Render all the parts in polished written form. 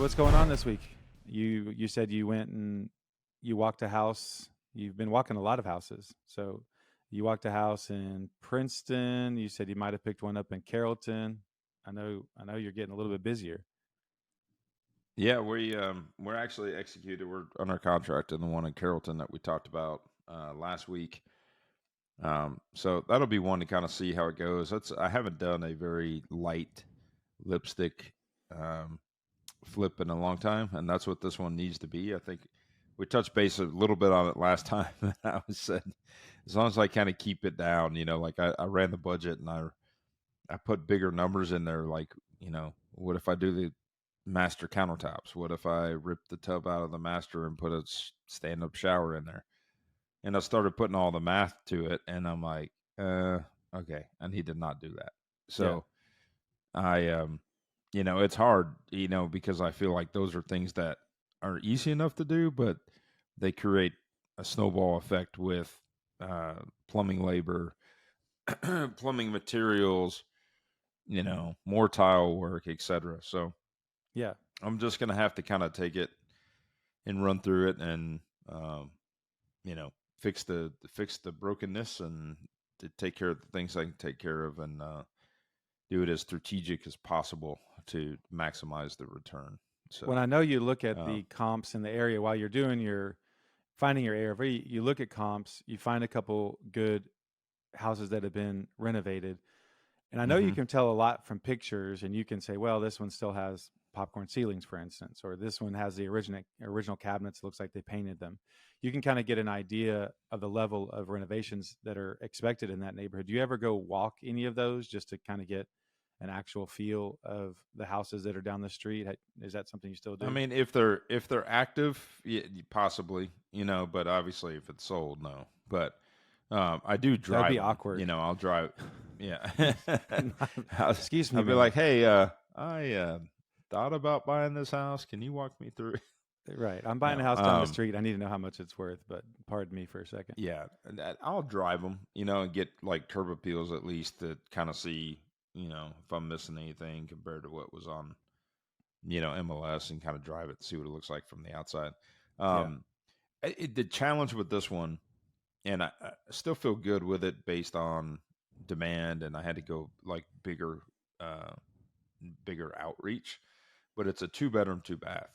what's going on this week? You said you went and you walked a house. You've been walking a lot of houses. So you walked a house in Princeton. You said you might have picked one up in Carrollton. I know you're getting a little bit busier. Yeah, we're actually executed. We're under contract in the one in Carrollton that we talked about last week. So that'll be one to kind of see how it goes. I haven't done a very light lipstick um, flip in a long time, and that's what this one needs to be. I think we touched base a little bit on it last time. I was said as long as I kind of keep it down, like I ran the budget and I put bigger numbers in there. Like, what if I do the master countertops? What if I rip the tub out of the master and put a stand up shower in there? And I started putting all the math to it, and I'm like, okay, I need to not do that. Yeah. So it's hard, because I feel like those are things that are easy enough to do, but they create a snowball effect with plumbing labor, plumbing materials, more tile work, etc. So Yeah. I'm just gonna have to kind of take it and run through it and you know fix the brokenness and to take care of the things I can take care of and do it as strategic as possible to maximize the return. When So I know you look at uh, the comps in the area while you're doing your finding your ARV, you look at comps, you find a couple good houses that have been renovated. And I know you hmm can tell a lot from pictures, and you can say, well, this one still has popcorn ceilings, for instance, or this one has the original cabinets. Looks like they painted them. You can kind of get an idea of the level of renovations that are expected in that neighborhood. Do you ever go walk any of those just to kind of get an actual feel of the houses that are down the street? Is that something you still I do? mean, if they're active, possibly, but obviously if it's sold, no. But I do That would drive be them. awkward. I'll drive. Yeah, I'll, Excuse me, I'll be ma'am. like, hey, I thought about buying this house. Can you walk me through it? Right. I'm buying a No, house down the street. I need to know how much it's worth, but pardon me for a second. yeah, I'll drive them, and get like curb appeals at least to kind of see, if I'm missing anything compared to what was on, MLS and kind of drive it, see what it looks like from the outside. Yeah. Um, the challenge with this one, and I still feel good with it based on demand, and I had to go like uh, bigger outreach, but it's a 2 bedroom, 2 bath.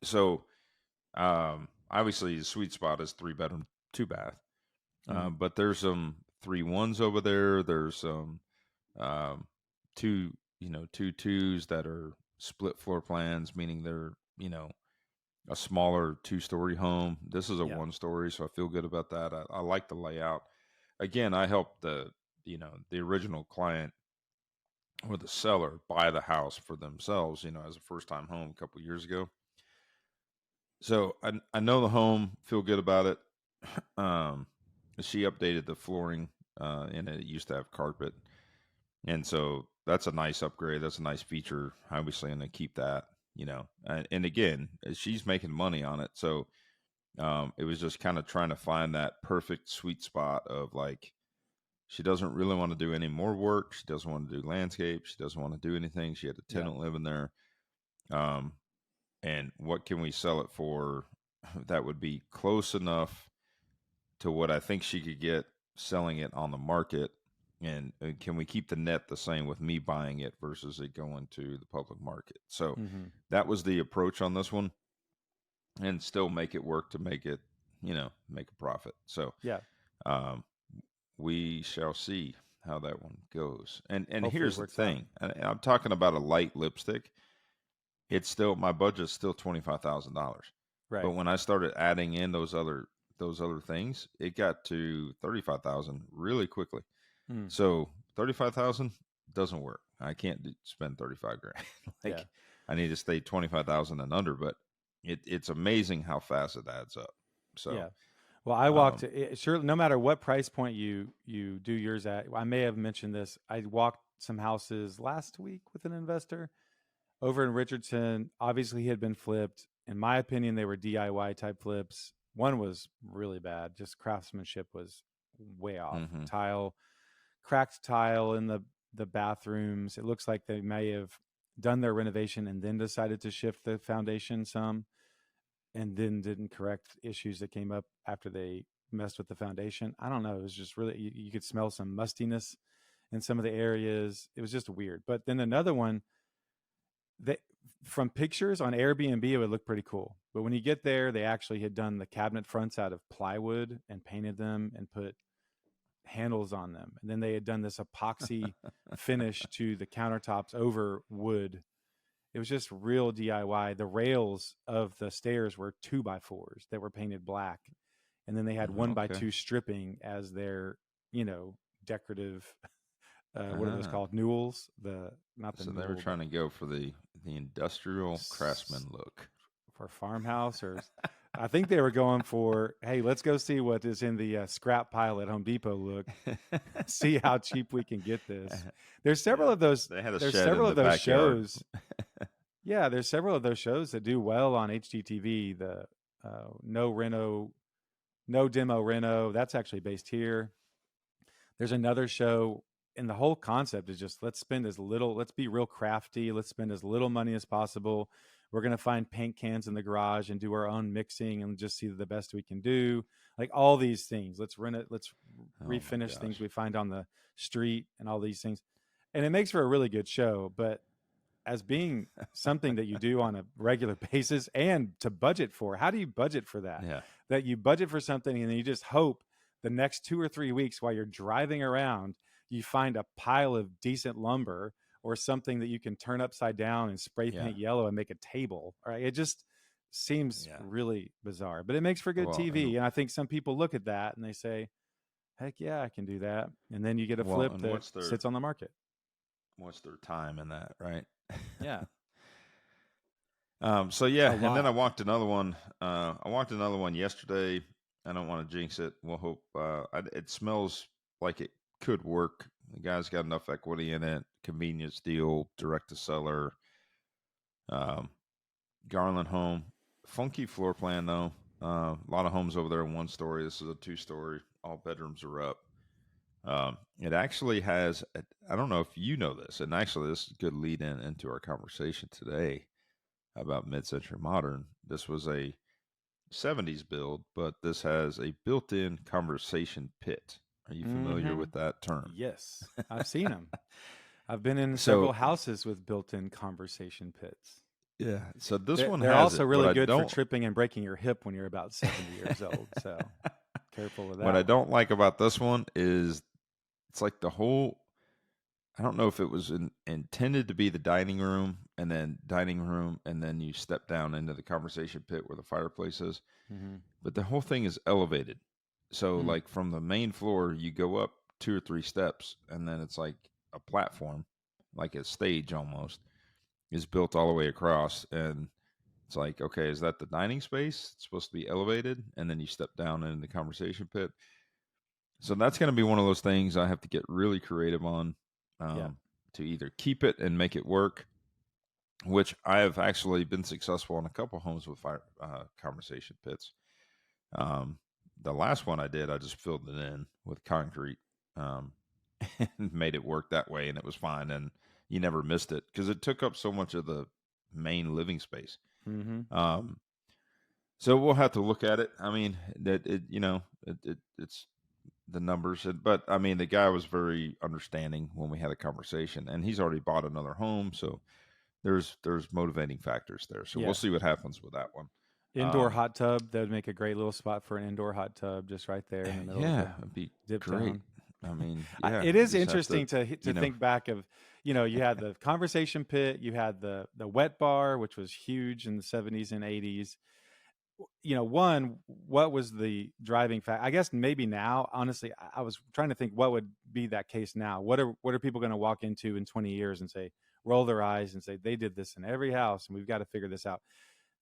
So obviously the sweet spot is 3 bedroom, 2 bath. Mhm. But there's some 3 1s over there. There's some um, two, two twos that are split floor plans, meaning they're, a smaller 2-story home. This is a Yeah. 1-story, so I feel good about that. I like the layout. Again, I helped the original client or the seller buy the house for themselves, as a first time home a couple years ago. So I know the home, feel good about it. Um, she updated the flooring, and it used to have carpet, and so that's a nice upgrade. That's a nice feature. Obviously, I'm gonna keep that. And again, she's making money on it, so it was just kind of trying to find that perfect sweet spot of like she doesn't really want to do any more work. She doesn't want to do landscape. She doesn't want to do anything. She had a Yeah. tenant living there. Um, and what can we sell it for that would be close enough to what I think she could get selling it on the market? And can we keep the net the same with me buying it versus it going to the public market? So Hmm. that was the approach on this one, and still make it work to make it, make a profit. So Yeah. um, we shall see how that one goes. And Hopefully it here's the works out. thing, and I'm talking about a light lipstick. It's still my budget's still $25,000. But Right. when I started adding in those other things, it got to 35,000 really quickly. Mm. So 35,000 doesn't work. I can't spend 35 grand. Yeah. Like I need to stay 25,000 and under. But it's amazing how fast it adds up. So Yeah. Well, I walked um, sure no matter what price point you do yours at. I may have mentioned this. I walked some houses last week with an investor over in Richardson. Obviously, he had been flipped. In my opinion, they were DIY type flips. One was really bad. Just craftsmanship was way off. mhm. Cracked tile in the bathrooms. It looks like they may have done their renovation and then decided to shift the foundation some, and then didn't correct issues that came up after they messed with the foundation. I don't know. It was just really, you could smell some mustiness in some of the areas. It was just weird. But then another one, that from pictures on Airbnb, it would look pretty cool. But when you get there, they actually had done the cabinet fronts out of plywood and painted them and put handles on them. And then they had done this epoxy finish to the countertops over wood. It was just real DIY. The rails of the stairs were 2x4s that were painted black. And then they had 1x2 stripping as their, decorative, what are those called? Newels? So they were trying to go for the industrial craftsman look. For farmhouse, or I think they were going for, hey, let's go see what is in the scrap pile at Home Depot. Look, see how cheap we can get this. There's several of those. They had a there's shed several in of the those backyard. shows. Yeah, there's several of those shows that do well on HGTV. The no demo reno. That's actually based here. There's another show, and the whole concept is just let's be real crafty. Let's spend as little money as possible. We're going to find paint cans in the garage and do our own mixing and just see the best we can do. Like all these things. Let's rent it. Let's refinish things we find on the street and all these things. And it makes for a really good show. But as being something that you do on a regular basis and to budget for, how do you budget for that? Yeah. That you budget for something and then you just hope the next 2 or 3 weeks while you're driving around, you find a pile of decent lumber or something that you can turn upside down and spray paint yellow and make a table. Right? It just seems really bizarre, but it makes for good TV. And I think some people look at that and they say, heck yeah, I can do that. And then you get a flip that sits on the market. What's their time in that, right? Yeah. So yeah, and then I walked another one. I walked another one yesterday. I don't want to jinx it. We'll hope. It smells like it could work. The guy's got enough equity in it. Convenience deal, direct to seller. Garland home, funky floor plan though. A lot of homes over there in 1 story. This is a 2-story. All bedrooms are up. It actually has. I don't know if you know this, and actually this is a good lead in into our conversation today about mid-century modern. This was a 70s build, but this has a built-in conversation pit. Are you familiar with that term? Yes, I've seen them. I've been in several houses with built-in conversation pits. Yeah. So this one they're has also really good for tripping and breaking your hip when you're about 70 years old. So careful with that. What I don't like about this one is it's like the whole. I don't know if it was intended to be the dining room, and then you step down into the conversation pit where the fireplace is. Mm-hmm. But the whole thing is elevated. So like from the main floor, you go up 2 or 3 steps, and then it's like a platform, like a stage almost, is built all the way across. And it's like, okay, is that the dining space? It's supposed to be elevated, and then you step down into the conversation pit. So that's going to be one of those things I have to get really creative on. To either keep it and make it work, which I have actually been successful in a couple homes with conversation pits. The last one I did, I just filled it in with concrete and made it work that way, and it was fine. And you never missed it because it took up so much of the main living space. Mm-hmm. So we'll have to look at it. I mean, it's the numbers, but I mean, the guy was very understanding when we had a conversation, and he's already bought another home, so there's motivating factors there. So we'll see what happens with that one. Indoor hot tub, that would make a great little spot for an indoor hot tub, just right there in the middle. Yeah, it'd be great. Down. I mean, it is interesting to think back of, you had the conversation pit, you had the wet bar, which was huge in the 70s and 80s. What was the driving factor? I guess maybe now, honestly, I was trying to think what would be that case now. What are people going to walk into in 20 years and say, roll their eyes and say, they did this in every house and we've got to figure this out.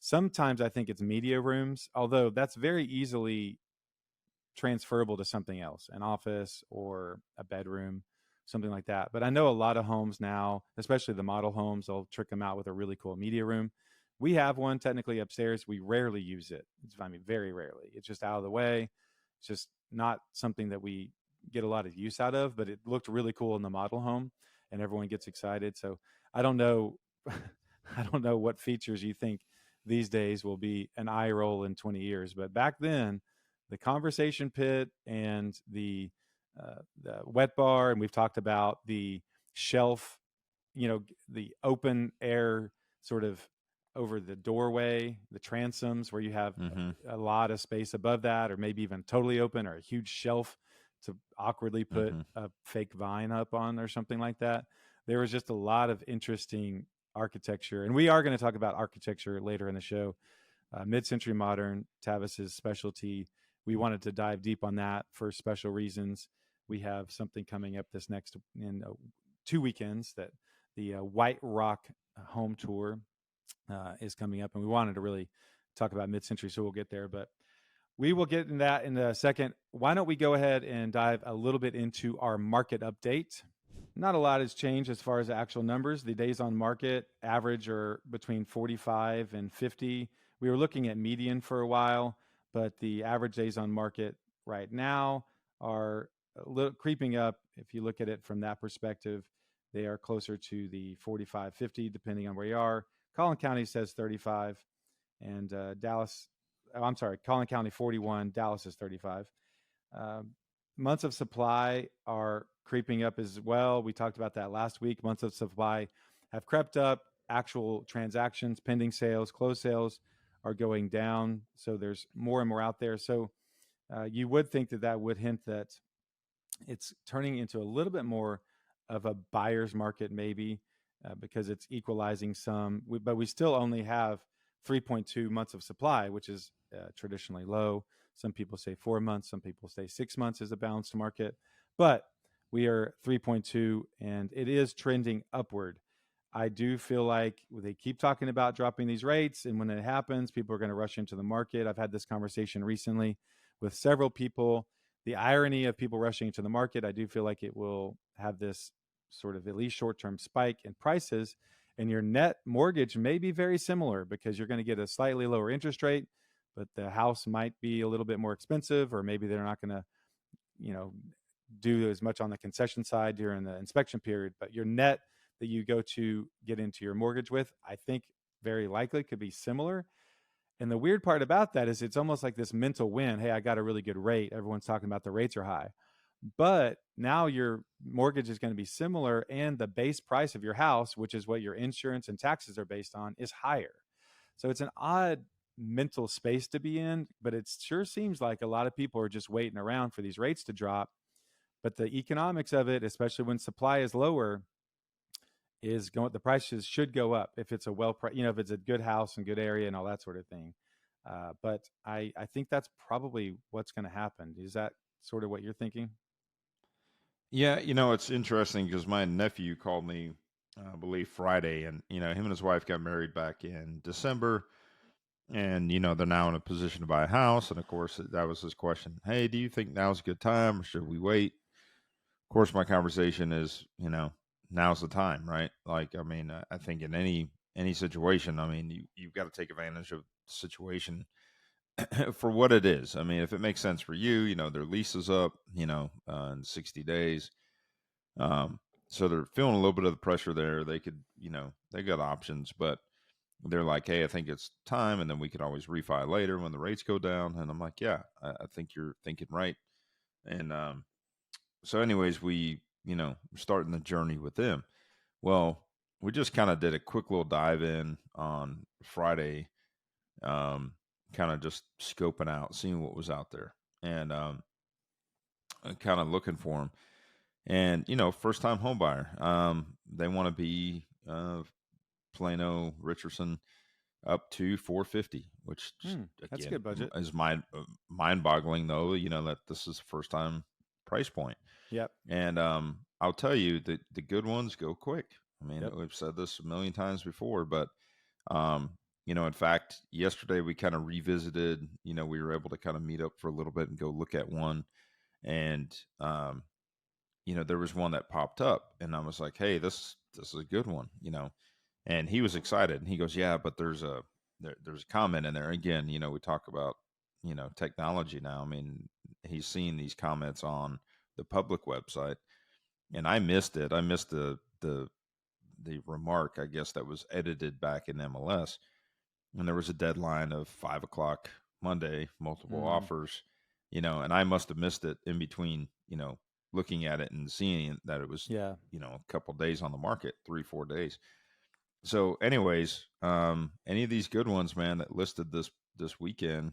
Sometimes I think it's media rooms, although that's very easily transferable to something else, an office or a bedroom, something like that. But I know a lot of homes now, especially the model homes, they'll trick them out with a really cool media room. We have one technically upstairs. We rarely use it. Very rarely. It's just out of the way. It's just not something that we get a lot of use out of, but it looked really cool in the model home and everyone gets excited. So I don't know I don't know what features you think these days will be an eye roll in 20 years, but back then, the conversation pit and the wet bar, and we've talked about the shelf, the open air sort of over the doorway, the transoms where you have Mm-hmm. a lot of space above that, or maybe even totally open, or a huge shelf to awkwardly put Mm-hmm. a fake vine up on or something like that. There was just a lot of interesting architecture, and we are going to talk about architecture later in the show. Mid-century modern, Tavis's specialty. We wanted to dive deep on that for special reasons. We have something coming up this next in 2 weekends, that the White Rock home tour is coming up, and we wanted to really talk about mid-century, so we'll get there. But we will get in that in a second. Why don't we go ahead and dive a little bit into our market update? Not a lot has changed as far as the actual numbers. The days on market average are between 45 and 50. We were looking at median for a while, but the average days on market right now are a little creeping up. If you look at it from that perspective, they are closer to the 45, 50, depending on where you are. Collin County says 35, and Collin County 41, Dallas is 35. Um, Months of supply are creeping up as well. We talked about that last week. Months of supply have crept up. Actual transactions, pending sales, closed sales are going down. So there's more and more out there. So you would think that that would hint that it's turning into a little bit more of a buyer's market, maybe because it's equalizing some. But we still only have 3.2 months of supply, which is traditionally low. Some people say 4 months. Some people say 6 months is a balanced market. But we are 3.2, and it is trending upward. I do feel like they keep talking about dropping these rates, and when it happens, people are going to rush into the market. I've had this conversation recently with several people. The irony of people rushing into the market, I do feel like it will have this sort of at least short-term spike in prices, and your net mortgage may be very similar because you're going to get a slightly lower interest rate, but the house might be a little bit more expensive, or maybe they're not going to, you know, do as much on the concession side during the inspection period. But your net that you go to get into your mortgage with, I think very likely could be similar. And the weird part about that is it's almost like this mental win. Hey, I got a really good rate. Everyone's talking about the rates are high. But now your mortgage is going to be similar, and the base price of your house, which is what your insurance and taxes are based on, is higher. So it's an odd mental space to be in, but it sure seems like a lot of people are just waiting around for these rates to drop. But the economics of it, especially when supply is lower, is going, the prices should go up if it's a if it's a good house and good area and all that sort of thing. But I think that's probably what's going to happen. Is that sort of what you're thinking? Yeah, it's interesting because my nephew called me, I believe Friday, and him and his wife got married back in December, and they're now in a position to buy a house, and of course that was his question. Hey, do you think now's a good time, or should we wait? Of course, my conversation is, now's the time, right? Like, I mean, I think in any situation, I mean, you've got to take advantage of the situation for what it is. I mean, if it makes sense for you, their lease is up, in 60 days. Um, so they're feeling a little bit of the pressure there. They could, they got options, but they're like, hey, I think it's time. And then we could always refi later when the rates go down. And I'm like, yeah, I think you're thinking right. And so, anyways, we're starting the journey with them. Well, we just kind of did a quick little dive in on Friday, kind of just scoping out, seeing what was out there, and kind of looking for them. And first time home buyer, they want to be Plano, Richardson, up to 450, which just, That's a again good budget. is mind boggling though. That this is the first time price point. Yep. And I'll tell you that the good ones go quick. I mean, Yep. we've said this a million times before, but um, in fact, yesterday we kind of revisited. We were able to kind of meet up for a little bit and go look at one, and there was one that popped up, and I was like, "Hey, this is a good one," and he was excited, and he goes, "Yeah, but there's a comment in there again." We talk about technology now. I mean, he's seeing these comments on the public website, and I missed it. I missed the the remark, I guess, that was edited back in MLS, and there was a deadline of 5 o'clock Monday, multiple Mm, offers, and I must have missed it in between, looking at it and seeing that it was, yeah. a couple days on the market, 3-4 days. So, anyways, any of these good ones, man, that listed this weekend,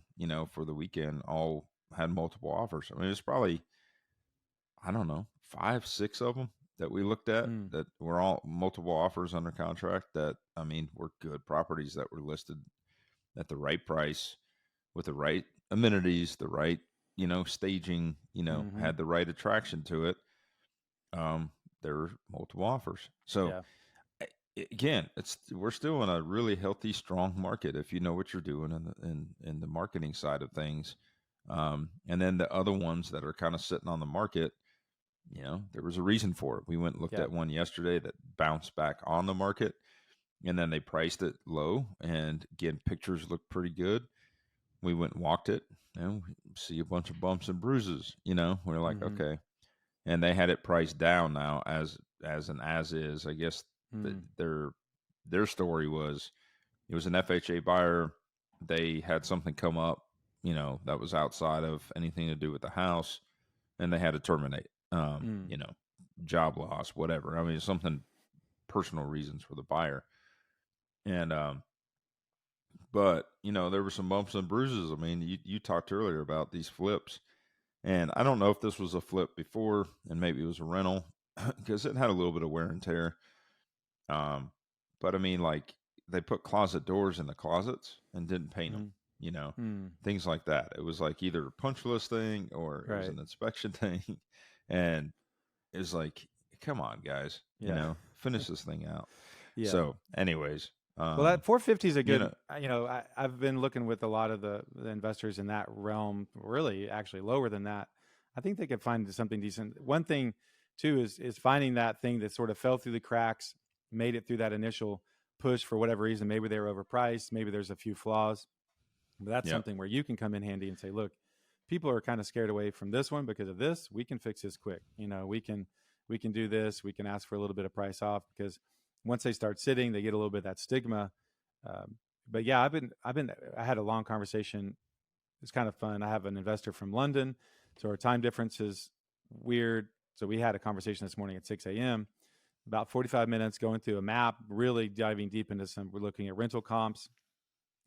for the weekend, all had multiple offers. I mean, it's probably, I don't know, 5, 6 of them that we looked at Mm, that were all multiple offers under contract. That, I mean, were good properties that were listed at the right price with the right amenities, the right, staging, mm-hmm. had the right attraction to it. Um, there were multiple offers. So, Yeah. again, we're still in a really healthy, strong market if you know what you're doing in the marketing side of things. And then the other ones that are kind of sitting on the market, there was a reason for it. We went and looked Yeah. at one yesterday that bounced back on the market, and then they priced it low. And again, pictures look pretty good. We went and walked it, see a bunch of bumps and bruises. We're like, Mm-hmm. okay. And they had it priced down now as an as is. I guess Mm, their story was it was an FHA buyer. They had something come up, that was outside of anything to do with the house, and they had to terminate. mm, Job loss, whatever. I mean, something personal reasons for the buyer, and but there were some bumps and bruises. I mean, you talked earlier about these flips, and I don't know if this was a flip before, and maybe it was a rental because it had a little bit of wear and tear. Um, but I mean, like they put closet doors in the closets and didn't paint them, mm, you know, mm. things like that. It was like either a punch list thing or it was Right. an inspection thing. And it was like, come on, guys, Yeah. finish this thing out. Yeah. So, anyways, Well, that 450 is a you good, know, I've been looking with a lot of the investors in that realm, really actually lower than that. I think they could find something decent. One thing too is finding that thing that sort of fell through the cracks, made it through that initial push for whatever reason. Maybe they were overpriced, maybe there's a few flaws. But that's yeah, something where you can come in handy and say, look, people are kind of scared away from this one because of this. We can fix this quick. We can do this. We can ask for a little bit of price off because once they start sitting, they get a little bit of that stigma. But yeah, I had a long conversation. It's kind of fun. I have an investor from London, so our time difference is weird. So we had a conversation this morning at 6 a.m. About 45 minutes going through a map, really diving deep into some. We're looking at rental comps.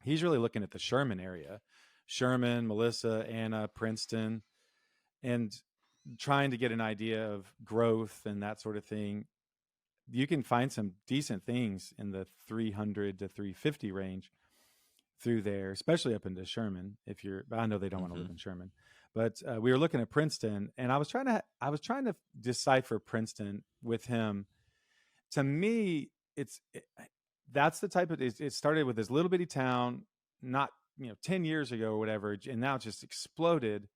He's really looking at the Sherman area, Sherman, Melissa, Anna, Princeton, and trying to get an idea of growth and that sort of thing. You can find some decent things in the 300 to 350 range through there, especially up into Sherman. I know they don't want to live hmm in Sherman, but we were looking at Princeton, and I was trying to decipher Princeton with him. To me, that's the type of it started with this little bitty town, not 10 years ago or whatever, and now it's just exploded.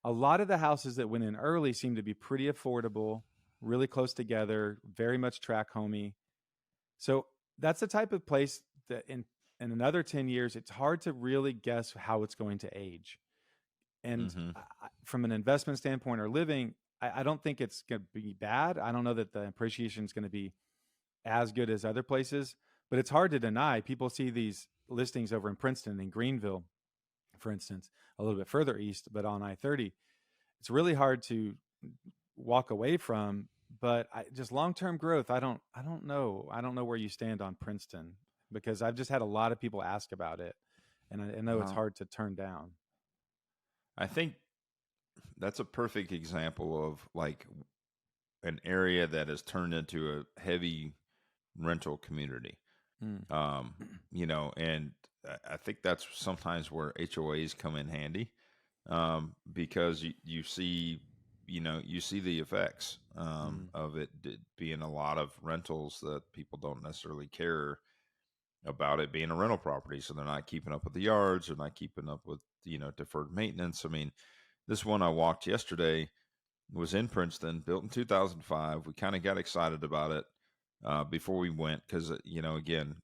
A lot of the houses that went in early seem to be pretty affordable, really close together, very much track homey. So that's the type of place that in another 10 years, it's hard to really guess how it's going to age. And hmm from an investment standpoint or living, I don't think it's going to be bad. I don't know that the appreciation is going to be as good as other places, but it's hard to deny. People see these listings over in Princeton and Greenville, for instance, a little bit further east, but on I-30. It's really hard to walk away from. But just long-term growth, I don't know. I don't know where you stand on Princeton because I've just had a lot of people ask about it, and I know it's Well, hard to turn down. I think that's a perfect example of like an area that has turned into a heavy rental community. Mm. Um, and I think that's sometimes where HOAs come in handy, because you see, you see the effects Mm. of it being a lot of rentals that people don't necessarily care about it being a rental property. So they're not keeping up with the yards, they're not keeping up with, deferred maintenance. I mean, this one I walked yesterday was in Princeton, built in 2005. We kind of got excited about it before we went because, again,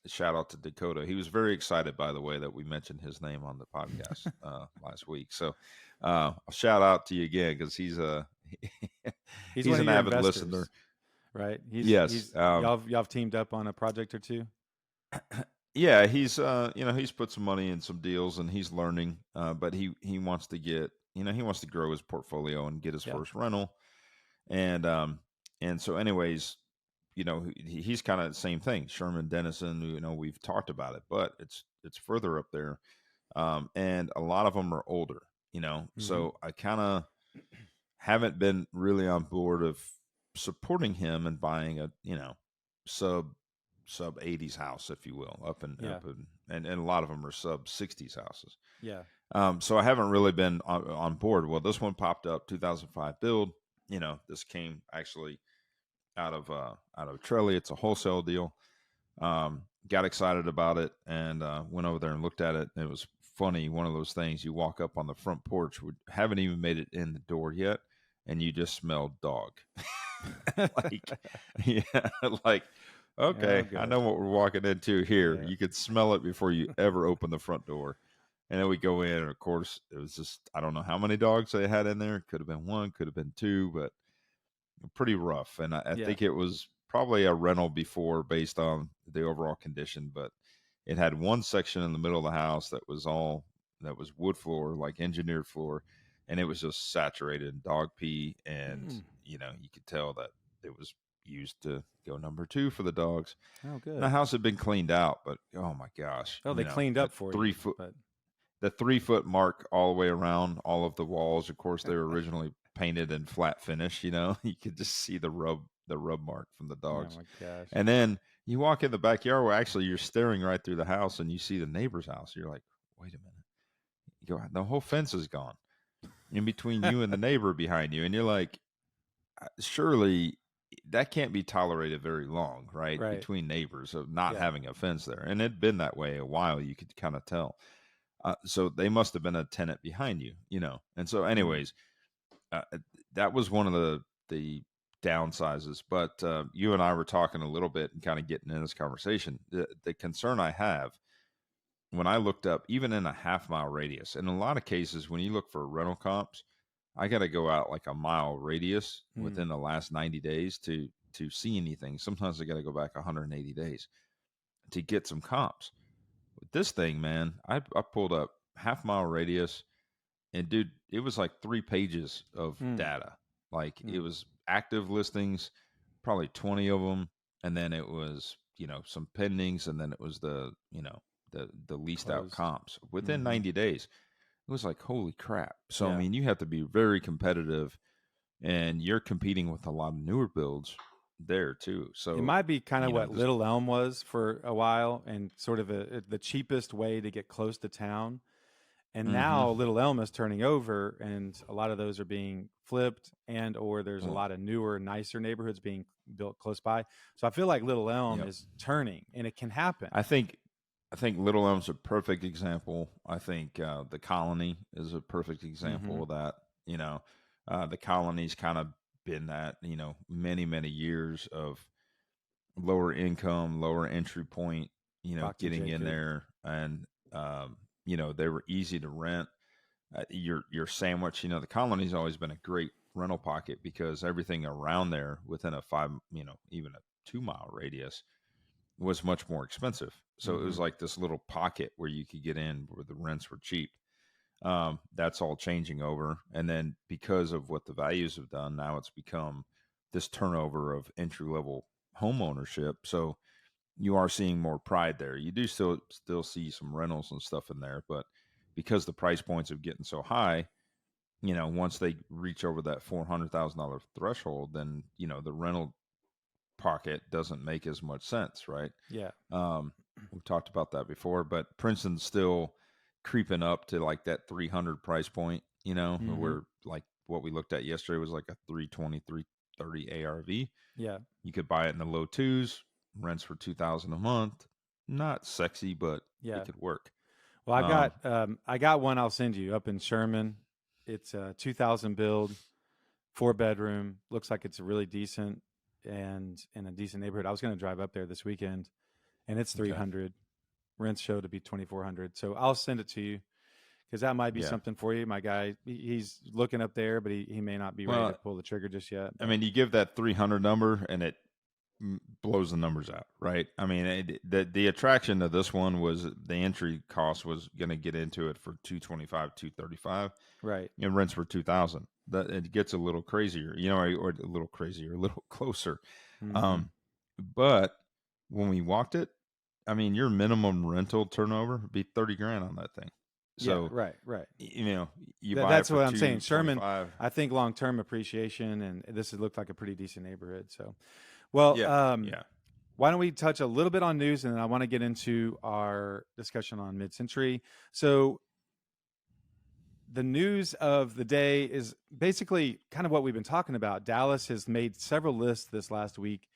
shout out to Dakota. He was very excited, by the way, that we mentioned his name on the podcast last week. So I'll shout out to you again because he's He's he's one of an your avid listener. investors, right? Yes. Y'all have teamed up on a project or two. Yeah, he's put some money in some deals and he's learning, but he wants to get, he wants to grow his portfolio and get his Yeah. first rental. And so anyways, he's kind of the same thing. Sherman Denison, we've talked about it, but it's further up there. And a lot of them are older, Mm-hmm. so I kind of haven't been really on board of supporting him and buying a, sub sub 80s house, if you will, Yeah. and a lot of them are sub 60s houses. Yeah. So I haven't really been on board. Well, this one popped up, 2005 build. This came actually out of Trelly. It's a wholesale deal. Got excited about it and went over there and looked at it. It was funny. One of those things, you walk up on the front porch, haven't even made it in the door yet, and you just smell dog. Like, yeah, like, okay, I know what we're walking into here. Yeah. You could smell it before you ever open the front door. And then we go in, and of course, it was just, I don't know how many dogs they had in there. Could have been one, could have been two, but pretty rough. And I Yeah. think it was probably a rental before based on the overall condition, but it had one section in the middle of the house that was wood floor, like engineered floor, and it was just saturated in dog pee. And, you could tell that it was used to go number 2 for the dogs. Oh, good. And the house had been cleaned out, but oh my gosh. Oh, they cleaned up for 3 you. foot, But the 3 foot mark all the way around all of the walls. Of course, they were originally painted in flat finish. You could just see the rub mark from the dogs. Oh my gosh. And then you walk in the backyard where actually you're staring right through the house and you see the neighbor's house. You're like, wait a minute. You go, the whole fence is gone in between you and the neighbor behind you. And you're like, surely that can't be tolerated very long, right? Between neighbors of not having a fence there. And it'd been that way a while. You could kind of tell. So they must have been a tenant behind you, And so anyways, that was one of the downsizes. But you and I were talking a little bit and kind of getting in this conversation. The concern I have when I looked up, even in a half-mile radius, in a lot of cases, when you look for rental comps, I got to go out like a mile radius within the last 90 days to see anything. Sometimes I got to go back 180 days to get some comps. With this thing, man, I pulled up half-mile radius, and dude, it was like 3 pages of data. Like it was active listings, probably 20 of them, and then it was some pendings, and then it was the leased out comps within 90 days. It was like, holy crap. So I mean, you have to be very competitive, and you're competing with a lot of newer builds there too. So it might be kind of what Little Elm was for a while, and sort of the cheapest way to get close to town. And now Little Elm is turning over, and a lot of those are being flipped, or there's a lot of newer, nicer neighborhoods being built close by. So I feel like Little Elm is turning, and it can happen. I think Little Elm's a perfect example. I think the Colony is a perfect example of that. The Colony's kind of been that, many, many years of lower income, lower entry point, getting in there, and they were easy to rent. Your sandwich, the Colony's always been a great rental pocket because everything around there within a 5, even a 2-mile radius was much more expensive. So it was like this little pocket where you could get in where the rents were cheap. That's all changing over. And then because of what the values have done, now it's become this turnover of entry level home ownership. So you are seeing more pride there. You do still see some rentals and stuff in there, but because the price points are getting so high, once they reach over that $400,000 threshold, then the rental pocket doesn't make as much sense, right? Yeah. We've talked about that before, but Princeton's still creeping up to like that 300 price point, where like what we looked at yesterday was like a 320, 330 ARV. Yeah. You could buy it in the low 2s, rents for $2,000 a month. Not sexy, but it could work. Well, I got one I'll send you up in Sherman. It's a 2000 build, 4-bedroom. Looks like it's really decent and in a decent neighborhood. I was going to drive up there this weekend, and it's 300. Okay. Rents show to be 2,400. So I'll send it to you because that might be something for you. My guy, he's looking up there, but he may not be ready to pull the trigger just yet. But. I mean, you give that 300 number, and blows the numbers out, right? I mean, the attraction of this one was the entry cost was going to get into it for 225, 235. Right. And rents were 2,000. That it gets a little crazier, or a little crazier, a little closer. Mm-hmm. But when we walked it, I mean, your minimum rental turnover would be 30 grand on that thing. Yeah. So, Right. Right. you buy it That's for what I'm saying. Sherman, 225. I think long-term appreciation, and this has looked like a pretty decent neighborhood. So, well, Yeah, yeah. why don't we touch a little bit on news, and then I want to get into our discussion on mid-century. So, the news of the day is basically kind of what we've been talking about. Dallas has made several lists this last week.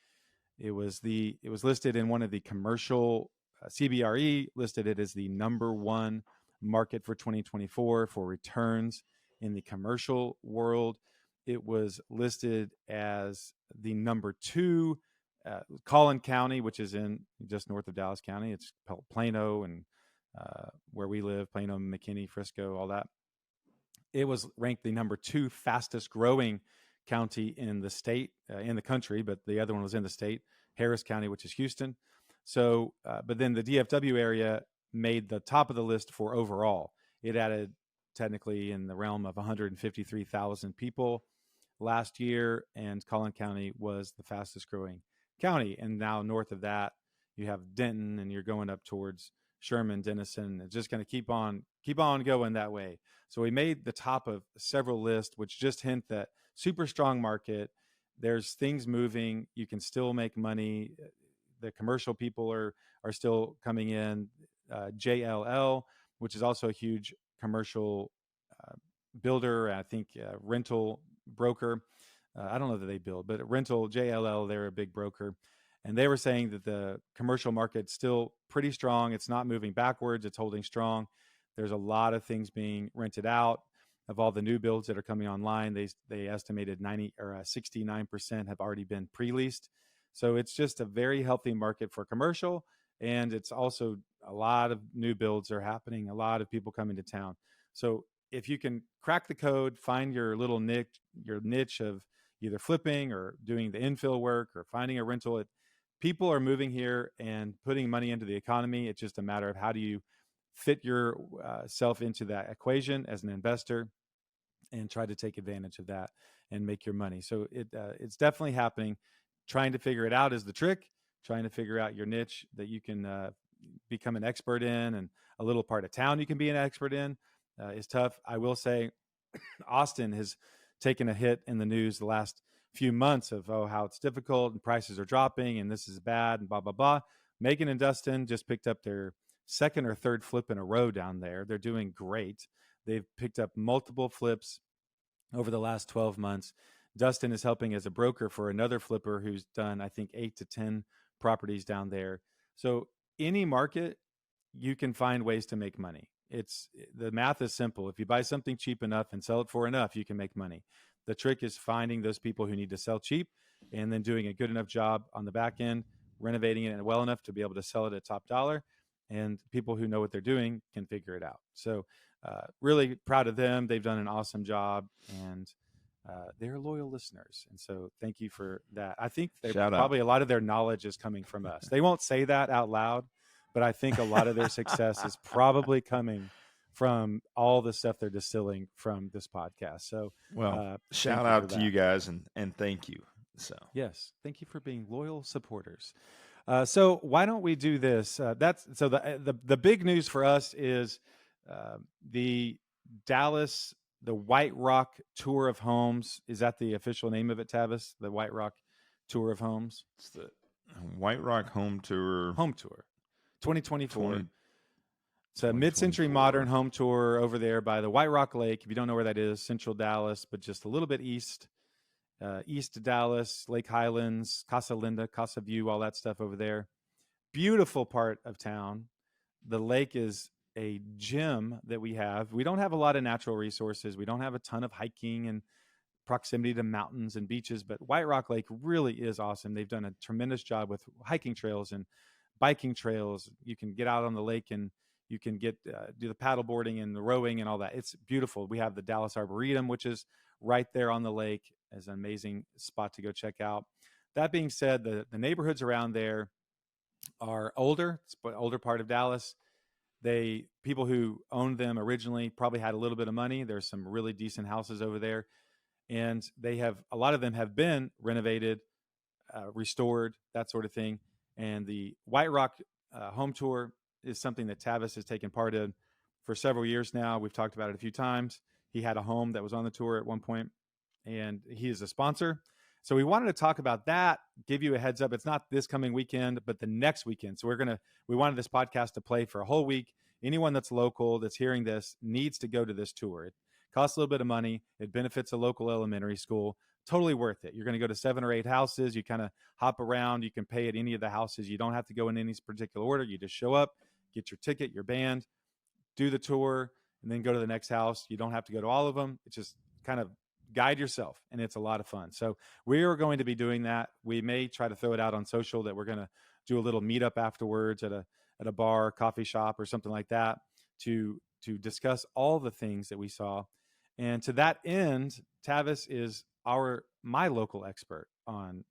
It was listed in one of the commercial CBRE listed it as the number one market for 2024 for returns in the commercial world. It was listed as the number two. Collin County, which is in just north of Dallas County, it's Plano and where we live, Plano, McKinney, Frisco, all that. It was ranked the number two fastest growing county in the state, in the country, but the other one was in the state, Harris County, which is Houston. So, but then the DFW area made the top of the list for overall. It added technically in the realm of 153,000 people last year, and Collin County was the fastest growing county. And now north of that, you have Denton, and you're going up towards Sherman, Denison. It's just going to keep on going that way. So we made the top of several lists, which just hint that super strong market. There's things moving. You can still make money. The commercial people are still coming in. JLL, which is also a huge commercial builder, I think rental broker. I don't know that they build, but rental JLL, they're a big broker. And they were saying that the commercial market's still pretty strong. It's not moving backwards. It's holding strong. There's a lot of things being rented out. Of all the new builds that are coming online, they estimated 69% have already been pre-leased. So it's just a very healthy market for commercial, and it's also a lot of new builds are happening. A lot of people coming to town. So if you can crack the code, find your little niche of either flipping or doing the infill work or finding a rental, people are moving here and putting money into the economy. It's just a matter of how do you fit yourself into that equation as an investor and try to take advantage of that and make your money. So it's definitely happening. Trying to figure it out is the trick. Trying to figure out your niche that you can become an expert in, and a little part of town you can be an expert in is tough. I will say Austin has taken a hit in the news the last few months of how it's difficult and prices are dropping and this is bad and blah, blah, blah. Megan and Dustin just picked up their second or third flip in a row down there. They're doing great. They've picked up multiple flips over the last 12 months. Dustin is helping as a broker for another flipper who's done, I think, 8 to 10 properties down there. So any market, you can find ways to make money. The math is simple. If you buy something cheap enough and sell it for enough, you can make money. The trick is finding those people who need to sell cheap and then doing a good enough job on the back end, renovating it well enough to be able to sell it at top dollar. And people who know what they're doing can figure it out. So really proud of them. They've done an awesome job, and they're loyal listeners. And so thank you for that. I think probably a lot of their knowledge is coming from us. They won't say that out loud, but I think a lot of their success is probably coming from all the stuff they're distilling from this podcast. So, shout out to you guys and thank you. So, yes, thank you for being loyal supporters. So why don't we do this? The big news for us is the Dallas, the White Rock Tour of Homes. Is that the official name of it, Tavis? The White Rock Tour of Homes? It's the White Rock Home Tour. 2024. It's a mid-century modern home tour over there by the White Rock Lake. If you don't know where that is, central Dallas, but just a little bit east of Dallas, Lake Highlands, Casa Linda, Casa View, all that stuff over there. Beautiful part of town. The lake is a gem that we have. We don't have a lot of natural resources. We don't have a ton of hiking and proximity to mountains and beaches, but White Rock Lake really is awesome. They've done a tremendous job with hiking trails and biking trails. You can get out on the lake and you can do the paddle boarding and the rowing and all that. It's beautiful. We have the Dallas Arboretum, which is right there on the lake, as an amazing spot to go check out. That being said, the neighborhoods around there are older. It's an older part of Dallas. People who owned them originally probably had a little bit of money. There's some really decent houses over there, and a lot of them have been renovated, restored, that sort of thing. And the White Rock home tour is something that Tavis has taken part in for several years now. We've talked about it a few times. He had a home that was on the tour at one point, and he is a sponsor. So we wanted to talk about that, give you a heads up. It's not this coming weekend, but the next weekend. So we wanted this podcast to play for a whole week. Anyone that's local that's hearing this needs to go to this tour. It costs a little bit of money. It benefits a local elementary school. Totally worth it. You're going to go to 7 or 8 houses. You kind of hop around. You can pay at any of the houses. You don't have to go in any particular order. You just show up, get your ticket, your band, do the tour, and then go to the next house. You don't have to go to all of them. It's just kind of guide yourself, and it's a lot of fun. So we are going to be doing that. We may try to throw it out on social that we're going to do a little meetup afterwards at a bar, coffee shop, or something like that to discuss all the things that we saw. And to that end, Tavis is my local expert on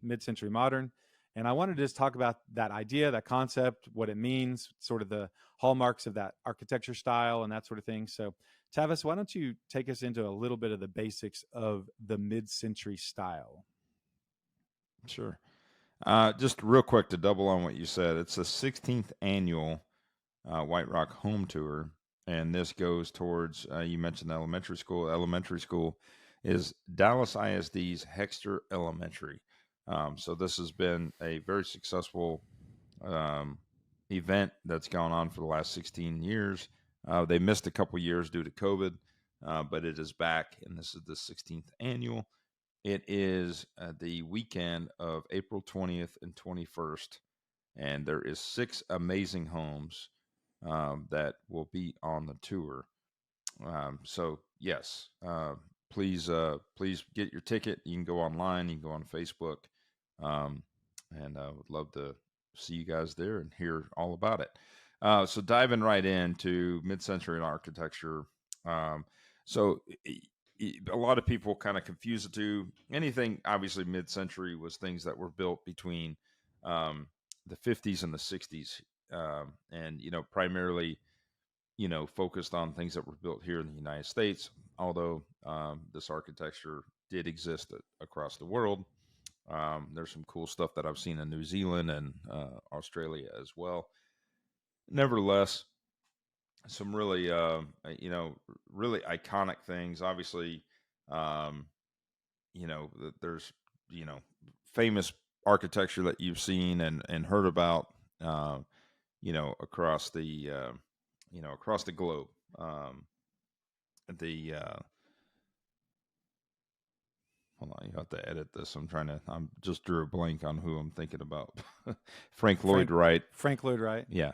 mid-century modern. And I wanted to just talk about that idea, that concept, what it means, sort of the hallmarks of that architecture style and that sort of thing. So Tavis, why don't you take us into a little bit of the basics of the mid-century style? Sure. Just real quick to double on what you said, it's the 16th annual White Rock Home Tour, and this goes towards, you mentioned elementary school. Elementary school is Dallas ISD's Hexter Elementary. So this has been a very successful event that's gone on for the last 16 years. They missed a couple years due to COVID, but it is back, and this is the 16th annual. It is the weekend of April 20th and 21st, and there is 6 amazing homes that will be on the tour. So yes, please get your ticket. You can go online, you can go on Facebook, and I would love to see you guys there and hear all about it. So diving right into mid-century architecture. So a lot of people kind of confuse the two. Anything, obviously, mid-century was things that were built between the 50s and the 60s, and primarily, focused on things that were built here in the United States. Although this architecture did exist across the world, there's some cool stuff that I've seen in New Zealand and Australia as well. Nevertheless, some really really iconic things. Obviously, there's famous architecture that you've seen and heard about across the across the globe. Hold on, you have to edit this. I'm just drew a blank on who I'm thinking about. Frank Lloyd Wright. Frank Lloyd Wright. Yeah.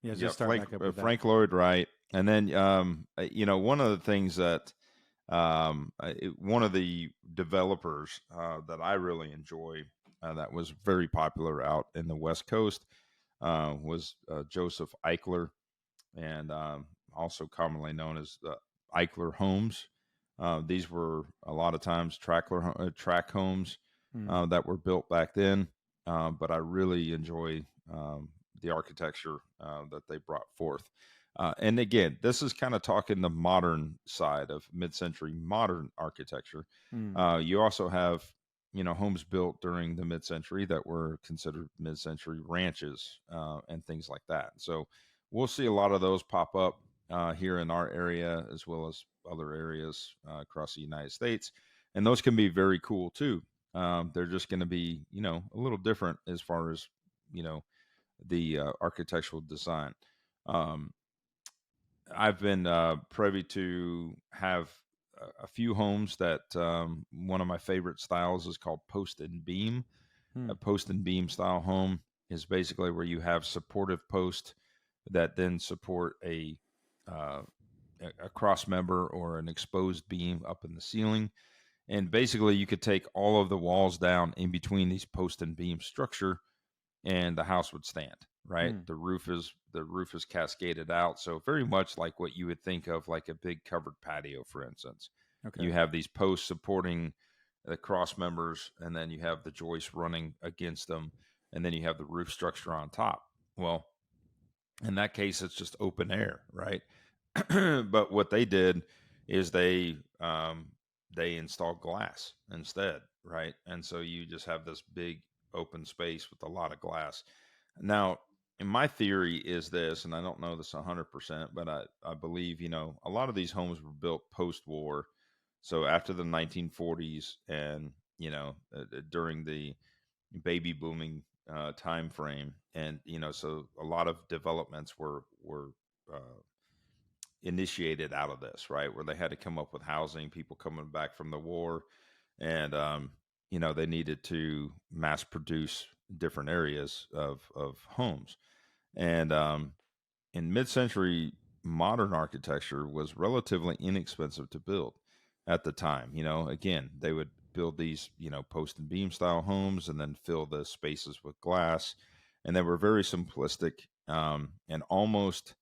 Yeah, just start back up with Frank Lloyd Wright. And then, one of the things that one of the developers that I really enjoy that was very popular out in the West Coast was Joseph Eichler, and also commonly known as Eichler Homes. These were a lot of times track homes that were built back then, but I really enjoy the architecture that they brought forth. And again, this is kind of talking the modern side of mid-century modern architecture. You also have, homes built during the mid-century that were considered mid-century ranches and things like that. So we'll see a lot of those pop up here in our area, as well as other areas across the United States. And those can be very cool too. They're just going to be, a little different as far as, the architectural design. I've been privy to have a few homes that one of my favorite styles is called post and beam. A post and beam style home is basically where you have supportive posts that then support a cross member or an exposed beam up in the ceiling. And basically you could take all of the walls down in between these post and beam structure, and the house would stand, right? The roof is cascaded out. So very much like what you would think of like a big covered patio, for instance. Okay. You have these posts supporting the cross members, and then you have the joist running against them, and then you have the roof structure on top. Well, in that case, it's just open air, right? But what they did is they installed glass instead, right? And so you just have this big open space with a lot of glass. Now, and my theory is this, and I don't know this 100%, but I believe, a lot of these homes were built post-war. So after the 1940s and, during the baby booming time frame. And, so a lot of developments were uh, initiated out of this, right? Where they had to come up with housing, people coming back from the war. And, they needed to mass produce different areas of homes. And in mid-century, modern architecture was relatively inexpensive to build at the time. Again, they would build these, post and beam style homes and then fill the spaces with glass. And they were very simplistic, and almost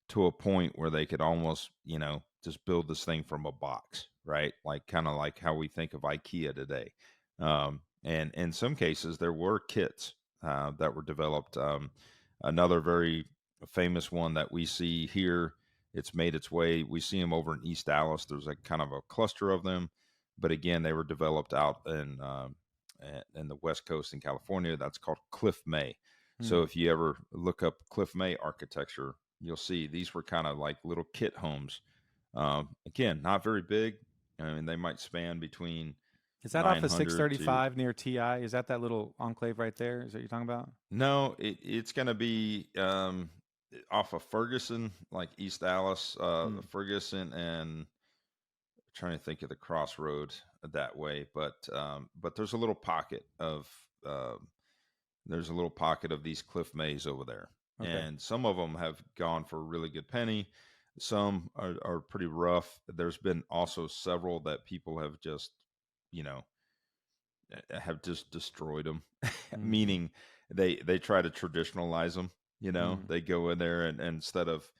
to a point where they could almost, just build this thing from a box, right? Like kind of like how we think of IKEA today. And in some cases, there were kits that were developed. Another very famous one that we see here, it's made its way. We see them over in East Dallas. There's a kind of a cluster of them, but again, they were developed out in the West Coast in California. That's called Cliff May. So if you ever look up Cliff May architecture, you'll see these were kind of like little kit homes. Again, not very big. I mean, they might span between Is that off of 900 to 635 near TI? Is that little enclave right there? Is that what you're talking about? no, it's going to be off of Ferguson, like East Dallas, Ferguson, and trying to think of the crossroad that way. But there's a little pocket of these Cliff Mays over there, Okay. and some of them have gone for a really good penny. Some are pretty rough. There's been also several that people have just, destroyed them, meaning they try to traditionalize them. They go in there and instead of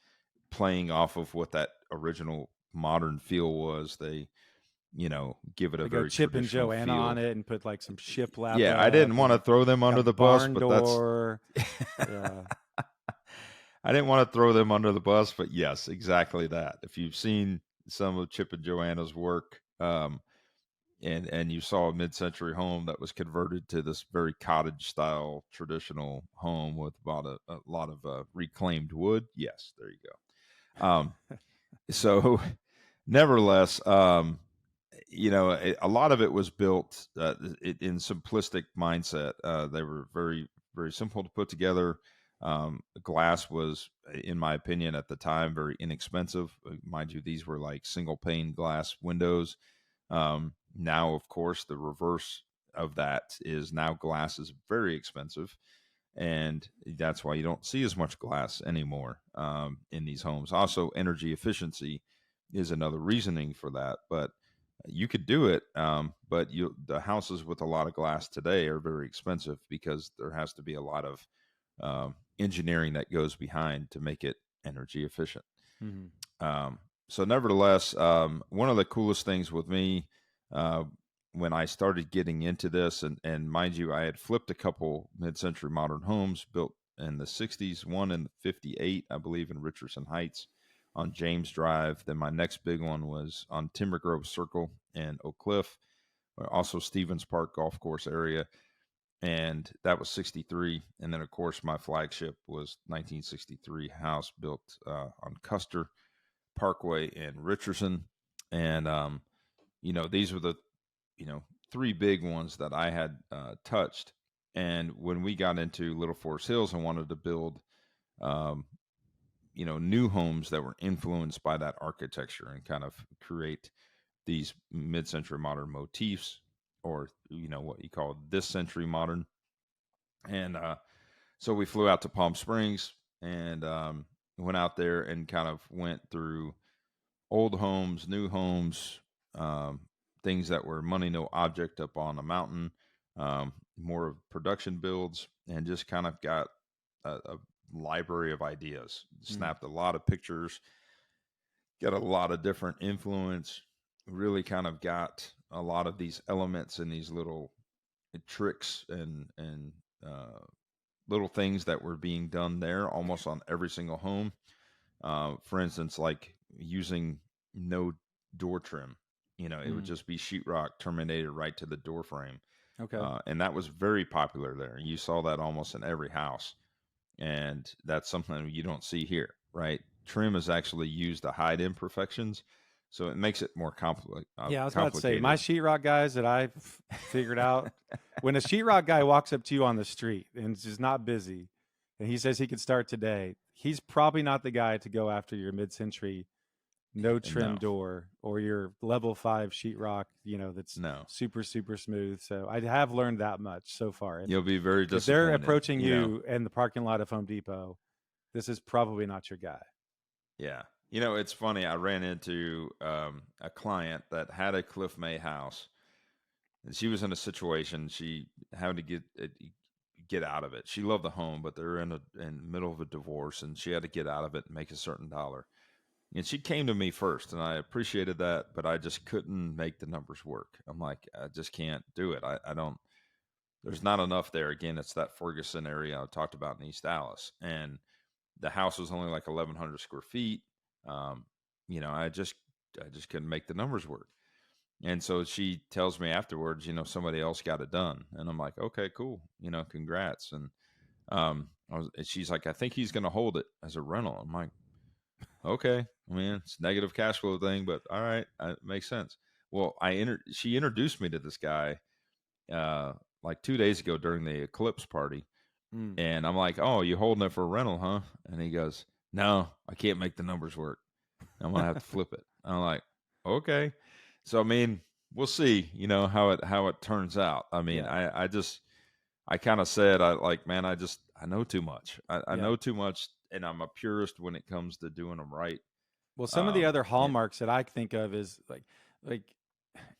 playing off of what that original modern feel was, they give it a They go very Chip and traditional Joanna feel. on it and put like some shiplap Yeah, I up didn't want to and throw them under got the bus, barn but that's door. Yeah. I didn't want to throw them under the bus, but yes, exactly that. If you've seen some of Chip and Joanna's work, and you saw a mid-century home that was converted to this very cottage-style traditional home with about a lot of reclaimed wood, yes, there you go. So, nevertheless, a lot of it was built in simplistic mindset. They were very, very simple to put together. Glass was, in my opinion, at the time, very inexpensive. Mind you, these were like single pane glass windows. Now, of course, the reverse of that is now glass is very expensive. And that's why you don't see as much glass anymore in these homes. Also, energy efficiency is another reasoning for that. But you could do it, but the houses with a lot of glass today are very expensive because there has to be a lot of engineering that goes behind to make it energy efficient. So nevertheless, one of the coolest things with me when I started getting into this, and mind you, I had flipped a couple mid-century modern homes built in the 60s, one in 58, I believe, in Richardson Heights on James Drive. Then my next big one was on Timber Grove Circle in Oak Cliff, also Stevens Park Golf Course area. And that was 63. And then, of course, my flagship was 1963 house built on Custer Parkway in Richardson. And, these were the, three big ones that I had touched. And when we got into Little Forest Hills and wanted to build, new homes that were influenced by that architecture and kind of create these mid-century modern motifs, or what you call this century modern. And so we flew out to Palm Springs and went out there and kind of went through old homes, new homes, things that were money no object up on a mountain, more of production builds, and just kind of got a library of ideas. Snapped a lot of pictures, got a lot of different influence. Really kind of got a lot of these elements and these little tricks and uh, little things that were being done there almost on every single home. For instance, like using no door trim. It would Mm. just be sheetrock terminated right to the door frame. Okay. And that was very popular there. You saw that almost in every house. And that's something you don't see here, right? Trim is actually used to hide imperfections. So it makes it more Yeah, I was about to say my complicated. sheetrock guys that I've figured out. When a sheetrock guy walks up to you on the street and is just not busy, and he says he could start today, he's probably not the guy to go after your mid-century no And trim no, door or your level 5 sheetrock, that's no. super super smooth. So I have learned that much so far. You'll be very If they're disappointed, approaching you in the parking lot of Home Depot, this is probably not your guy. Yeah. It's funny. I ran into a client that had a Cliff May house, and she was in a situation she had to get out of it. She loved the home, but they're in the middle of a divorce, and she had to get out of it and make a certain dollar. And she came to me first, and I appreciated that, but I just couldn't make the numbers work. I'm like, I just can't do it. I don't. There's not enough there. Again, it's that Ferguson area I talked about in East Dallas, and the house was only like 1,100 square feet. Um, I just couldn't make the numbers work. And so she tells me afterwards, somebody else got it done, and I'm like, okay, cool, congrats. And she's like, I think he's going to hold it as a rental. I'm like, okay, I mean, it's a negative cash flow thing, but all right, it makes sense. Well, she introduced me to this guy uh, like 2 days ago during the Eclipse party, Mm. and I'm like, oh, you holding it for a rental, huh? And he goes, no, I can't make the numbers work. I'm gonna have to flip it. I'm like, okay. So I mean, we'll see, how it turns out. I mean, Yeah. I kind of said, man, I know too much. I Yeah. know too much, and I'm a purist when it comes to doing them right. Well, some of the other Yeah. hallmarks that I think of is like,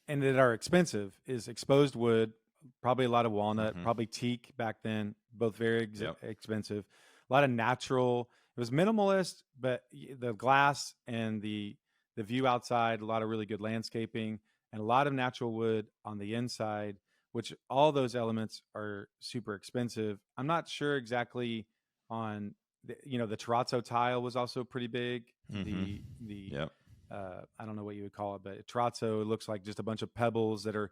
and that are expensive is exposed wood, probably a lot of walnut, Hmm. probably teak back then, both very Yep. expensive. A lot of natural. It was minimalist, but the glass and the view outside, a lot of really good landscaping, and a lot of natural wood on the inside, which all those elements are super expensive. I'm not sure exactly on the terrazzo tile was also pretty big. Hmm. The Yep. I don't know what you would call it, but terrazzo, it looks like just a bunch of pebbles that are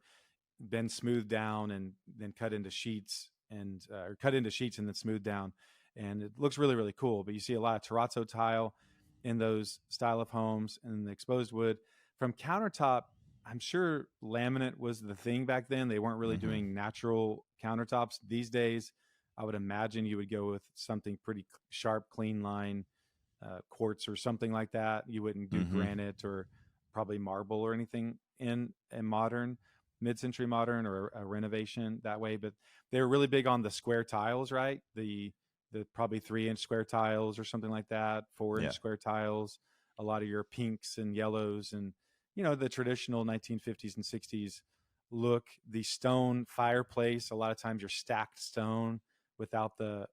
been smoothed down and then cut into sheets or cut into sheets and then smoothed down, and it looks really really cool. But you see a lot of terrazzo tile in those style of homes, and the exposed wood from countertop. I'm sure laminate was the thing back then. They weren't really Hmm. doing natural countertops these days. I would imagine you would go with something pretty sharp, clean line, quartz or something like that. You wouldn't do Hmm. granite or probably marble or anything in a modern, mid-century modern or a renovation that way. But they were really big on the square tiles, right? The probably 3-inch square tiles or something like that, 4-inch Yeah. square tiles. A lot of your pinks and yellows and the traditional 1950s and 60s look. The stone fireplace. A lot of times you're stacked stone without the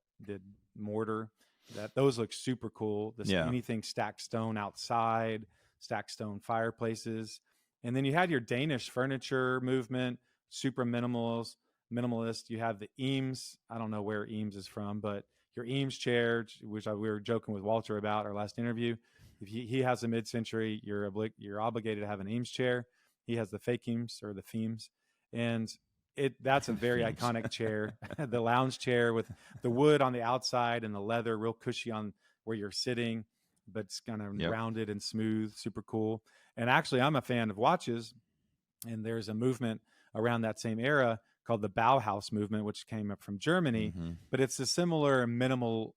mortar. Those look super cool. Yeah. Anything stacked stone outside, stacked stone fireplaces, and then you had your Danish furniture movement, super minimalist. You have the Eames. I don't know where Eames is from, but your Eames chair, which we were joking with Walter about our last interview. If he has a mid-century, you're obligated to have an Eames chair. He has the fake Eames or the Themes, and that's a very Themes. iconic chair, the lounge chair with the wood on the outside and the leather real cushy on where you're sitting, but it's kind of Yep. rounded and smooth, super cool. And actually, I'm a fan of watches, and there's a movement around that same era called the Bauhaus movement, which came up from Germany, Hmm. but it's a similar minimal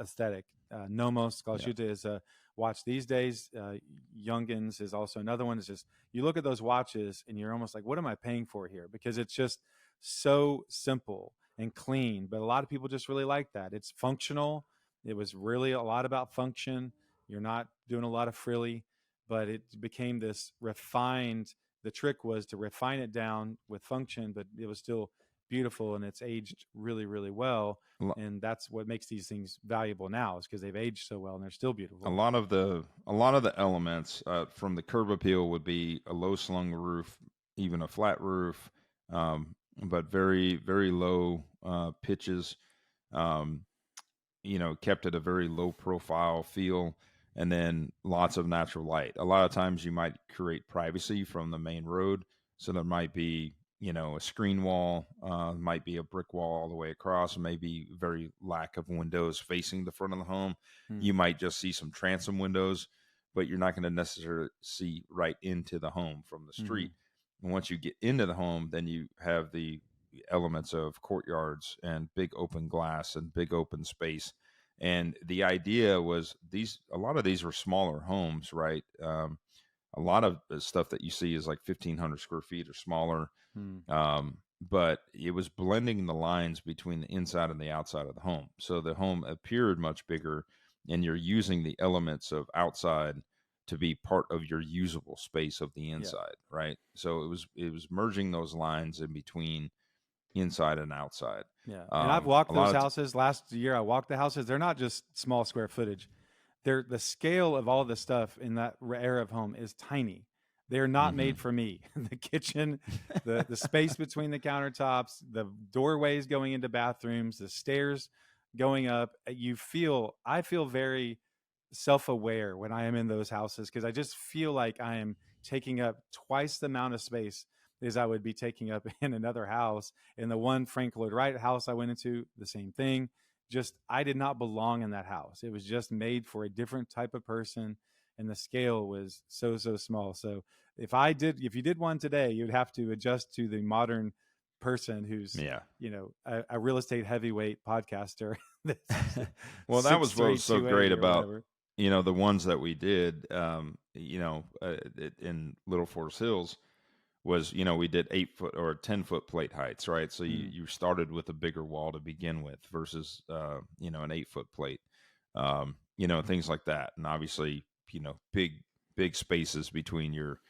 aesthetic. Nomos Yeah. Scalschuta is a watch these days. Youngins is also another one. It's just you look at those watches and you're almost like, what am I paying for here? Because it's just so simple and clean. But a lot of people just really like that. It's functional. It was really a lot about function. You're not doing a lot of frilly, but it became this refined. The trick was to refine it down with function, but it was still beautiful and it's aged really, really well. And that's what makes these things valuable now, is because they've aged so well and they're still a beautiful. lot of the a lot of the elements from the curb appeal would be a low slung roof, even a flat roof, but very, very low pitches. Um, kept it a very low profile feel, and then lots of natural light. A lot of times you might create privacy from the main road. So there might be, a screen wall, might be a brick wall all the way across, maybe very lack of windows facing the front of the home. Hmm. You might just see some transom windows, but you're not going to necessarily see right into the home from the street. And once you get into the home, then you have the elements of courtyards and big open glass and big open space. And the idea was a lot of these were smaller homes, right? A lot of the stuff that you see is like 1,500 square feet or smaller. But it was blending the lines between the inside and the outside of the home. So the home appeared much bigger, and you're using the elements of outside to be part of your usable space of the inside, right? So it was merging those lines in between inside and outside. Yeah. And I've walked a lot those of houses. Last year I walked the houses. They're not just small square footage. They're the scale of all the stuff in that era of home is tiny. They're not made for me. The kitchen, the space between the countertops, the doorways going into bathrooms, the stairs going up. I feel very self-aware when I am in those houses, because I just feel like I am taking up twice the amount of space as I would be taking up in another house. In the one Frank Lloyd Wright house I went into, the same thing. Just, I did not belong in that house. It was just made for a different type of person, and the scale was so small. So if you did one today, you'd have to adjust to the modern person who's a real estate heavyweight podcaster. Well, that was what was so great about whatever. The ones that we did in Little Forest Hills was, we did 8-foot or 10-foot plate heights, right? So you started with a bigger wall to begin with versus an 8-foot plate, things like that. And obviously, big spaces between your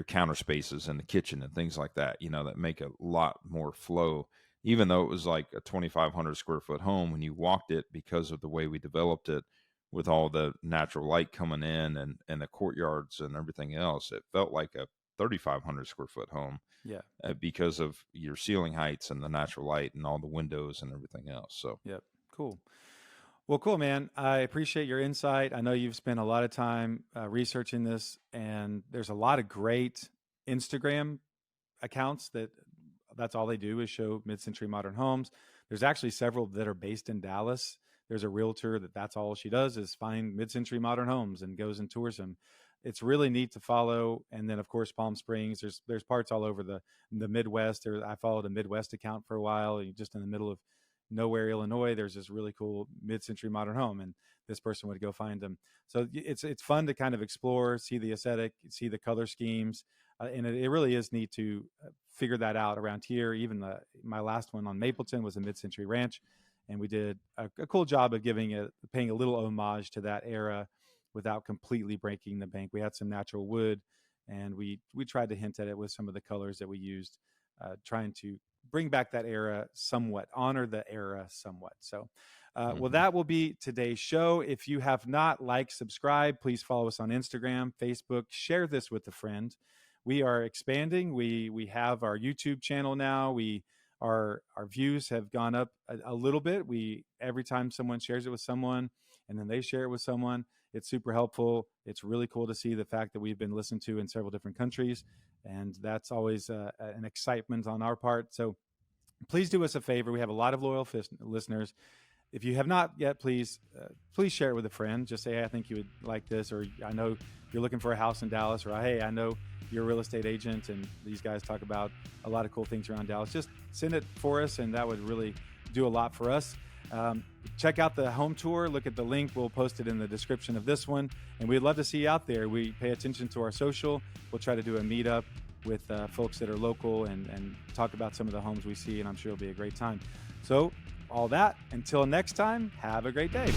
counter spaces and the kitchen and things like that, that make a lot more flow. Even though it was like a 2,500 square foot home, when you walked it, because of the way we developed it with all the natural light coming in and the courtyards and everything else, it felt like a 3,500 square foot home. Yeah. Because of your ceiling heights and the natural light and all the windows and everything else. So, yep. Cool. Well, cool, man. I appreciate your insight. I know you've spent a lot of time researching this, and there's a lot of great Instagram accounts that's all they do is show mid-century modern homes. There's actually several that are based in Dallas. There's a realtor that's all she does is find mid-century modern homes and goes and tours them. It's really neat to follow. And then, of course, Palm Springs. There's parts all over the Midwest. I followed a Midwest account for a while, just in the middle of nowhere, Illinois. There's this really cool mid-century modern home, and this person would go find them. So it's fun to kind of explore, see the aesthetic, see the color schemes, and it really is neat to figure that out around here. Even my last one on Mapleton was a mid-century ranch, and we did a cool job of paying a little homage to that era without completely breaking the bank. We had some natural wood, and we tried to hint at it with some of the colors that we used, trying to bring back that era somewhat, honor the era somewhat. So, well, that will be today's show. If you have not subscribed, please follow us on Instagram, Facebook, share this with a friend. We are expanding. We have our YouTube channel now. Our views have gone up a little bit. Every time someone shares it with someone and then they share it with someone, it's super helpful. It's really cool to see the fact that we've been listened to in several different countries, and that's always an excitement on our part. So please do us a favor. We have a lot of loyal listeners. If you have not yet, please share it with a friend. Just say, hey, I think you would like this, or I know you're looking for a house in Dallas, or hey, I know you're a real estate agent and these guys talk about a lot of cool things around Dallas. Just send it for us, and that would really do a lot for us. Check out the home tour. Look at the link. We'll post it in the description of this one. And we'd love to see you out there. We pay attention to our social. We'll try to do a meetup with folks that are local and talk about some of the homes we see. And I'm sure it'll be a great time. So all that, until next time, have a great day.